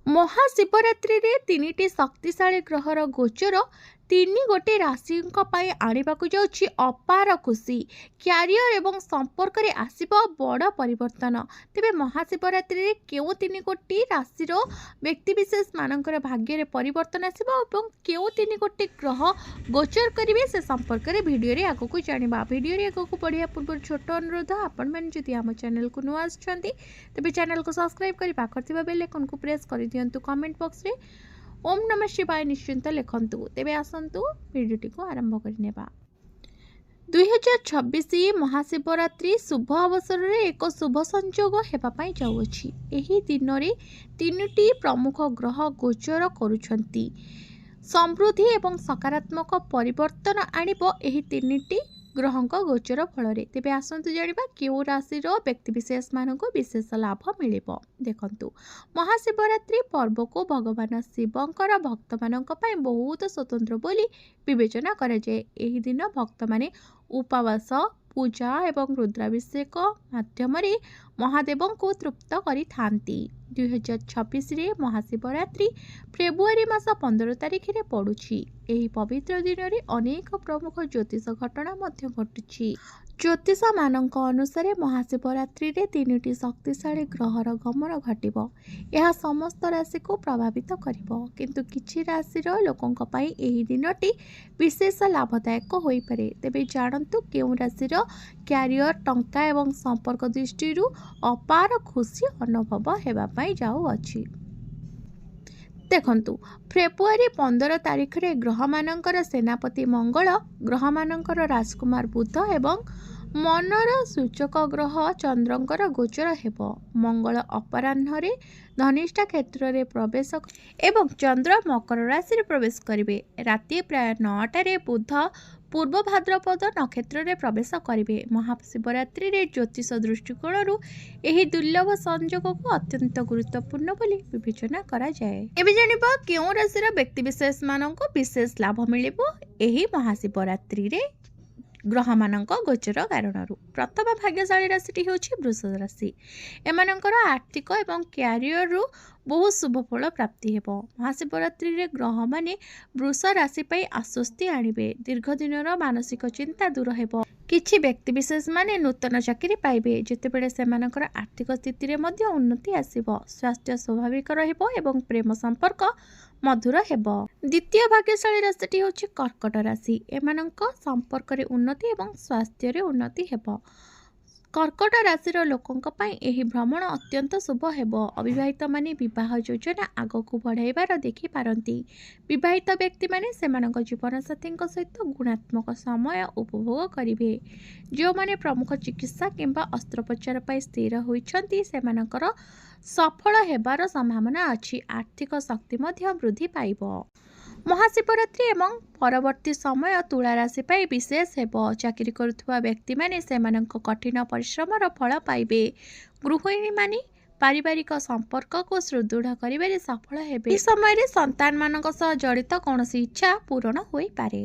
महाशिवरात्रि रे तीनिटी शक्तिशाली ग्रहर गोचर तीन गोटे राशि आनिबाकु जाउछि अपार खुशी क्यारियर एवं संपर्क रे आसिबो बड़ परिवर्तन। तेबे महाशिवरात्रि रे केउ तीन गोटी राशि व्यक्तिविशेष मानकर भाग्य रे परिवर्तन आसिबो एवं केउ तीन गोटे ग्रह गोचर करिवे से संपर्क रे वीडियो रे आगकु जानिबा। वीडियो रे आगकु बढ़िया पूर्व छोट अनुरोध, आपण मन जदि हम चैनल को नुआ आछंती तेबे चैनल को सब्सक्राइब करि पाखर थिबा बेल आइकन को प्रेस करि दियंतु। कमेंट बॉक्स रे ओम नमः शिवाय निश्चिंत लिखंतु। तेबे आसंतु वीडियोटी को आरंभ करिनेबा। 2026 महाशिवरात्रि शुभ अवसर रे एक शुभ संयोग हेबा पई जाउछि। एही दिन रे तीनटी प्रमुख ग्रह गोचर करूछंती। समृद्धि एवं सकारात्मक परिवर्तन आनिबो एही तीनटी ग्रहंक गोचर फल। तेबे आसंतु जानिबा केउ राशि व्यक्तिविशेष मानक विशेष लाभ मिलिबो। देखंतु महाशिवरात्रि पर्व को भगवान शिवंकर भक्त मानक पई बहुत स्वतंत्र बोली विवेचना करा जाय। एही दिन भक्त माने उपवास पूजा एवं रुद्राभिषेक माध्यम महादेव को तृप्त करी थांती। 2026 रे महाशिवरात्रि फेब्रुआरी मास 15 तारिख रे पड़ुछि। एही पवित्र दिन रे अनेक प्रमुख ज्योतिष घटना मध्य घटुछि। ज्योतिष मानक अनुसार महाशिवरात्रि रे तीनटी शक्तिशाली ग्रहर गमन घटिबो। यह समस्त राशि को प्रभावित करिबो, किंतु किछि राशिर लोकंक पई एही दिनटी विशेष लाभदायक होई पारे। तेबे जानंतु केउ राशिर क्यारियर टंका एवं संपर्क दृष्टि अपार खुशी अनुभव हेबा पई जाउ अछि। देखंतु फेब्रुआरी 15 तारिख रे ग्रह मानकर सेनापति मंगल, ग्रह मानकर राजकुमार बुध एवं मनर सूचक ग्रह चंद्रंकर गोचर हेबो। मंगल अपराह्न रे धनिष्ठा क्षेत्र रे प्रवेश एवं चंद्र मकर राशि रे प्रवेश करिवे। राति प्राय 9टा रे बुध पूर्व भाद्रपद नक्षत्र रे प्रवेश करिवे। महाशिवरात्रि रे ज्योतिष दृष्टिकोण रु एही दुर्लभ संयोग को अत्यंत गुरुत्वपूर्ण बोली विवेचना करा जाय। एबे जानिबा केउ राशि रे व्यक्तिविशेष मानक विशेष लाभ मिलिबो एही महाशिवरात्रि रे ग्रह मानक गोचर कारण। प्रथम भाग्यशाली राशि होछि वृष राशि। एमानकर आर्थिक एवं क्यारियर रु बहुत शुभ फल प्राप्ति हेबो। महाशिवरात्रि रे ग्रह माने वृष राशि पई आश्वस्ति आनिबे। दीर्घ दिनर मानसिक चिंता दूर हेबो। किछि व्यक्ति विशेष माने नूतन चाकरी पाइबे, जेतेबेले सेमानकर आर्थिक स्थिति रे मध्य उन्नति आसीबो। स्वास्थ्य स्वाभाविक रहिबो एवं प्रेम संपर्क मधुर हेबो। द्वितीय भाग्यशाली राशि होछि कर्कट राशि। एमानक संपर्क रे उन्नति एवं स्वास्थ्य रे उन्नति हेबो। कर्कट राशिर लोकंक पई एही भ्रमण अत्यंत शुभ हेबो। अविवाहित माने विवाह योजना आगकू बढ़ाइबार देखि पारंती। विवाहित व्यक्ति माने सेमानक जीवन साथीक सहित गुणात्मक समय उपभोग करिवे। जो माने प्रमुख चिकित्सा किंबा अस्त्रोपचार पई स्थिर होइछंती सेमानकर सफल हेबार संभावना अछि। आर्थिक शक्ति मध्य वृद्धि पाइबो। महाशिवरात्रि एवं परवर्ती समय तुला राशि पाई विशेष हेबो। चाकरी करुवा व्यक्ति माने सेमानक कठिन परिश्रमर फल पाइबे। गृहिणी माने पारिवारिक संपर्क को सुदृढ़ करिबारे सफल हेबे। इस समय रे संतान मानक सह जड़ित कोनोसी इच्छा पूर्ण होई पारे।